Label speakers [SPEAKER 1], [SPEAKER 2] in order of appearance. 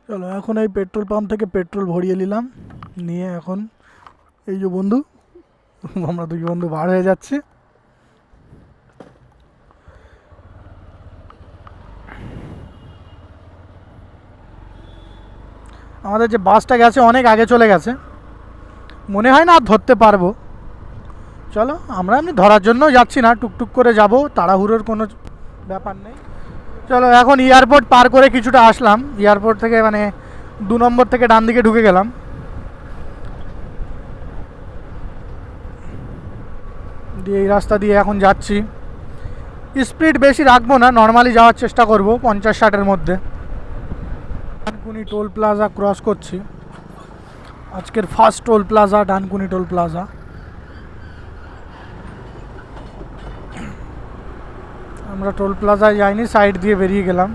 [SPEAKER 1] চলো এখন এই পেট্রোল পাম্প থেকে পেট্রোল ভরিয়ে নিলাম, নিয়ে এখন এই যে বন্ধু, আমরা দুই বন্ধু বার হয়ে যাচ্ছি। আমাদের যে বাসটা গেছে অনেক আগে চলে গেছে, মনে হয় না আর ধরতে পারবো। চলো আমরা এমনি ধরার জন্য যাচ্ছি না, টুকটুক করে যাব, তাড়াহুড়োর কোনো ব্যাপার নেই। চলো এখন এয়ারপোর্ট পার করে কিছুটা আসলাম, এয়ারপোর্ট থেকে মানে 2 নম্বর থেকে ডান দিকে ঢুকে গেলাম। দিয়ে এই রাস্তা দিয়ে এখন যাচ্ছি, স্পিড বেশি রাখবো না, নর্মালি যাওয়ার চেষ্টা করব 50-60-এর মধ্যে। ডানকুনি টোল প্লাজা ক্রস করছি, আজকের first toll plaza Dankuni toll plaza. আমরা টোল প্লাজায় যাইনি, সাইড দিয়ে বেরিয়ে গেলাম।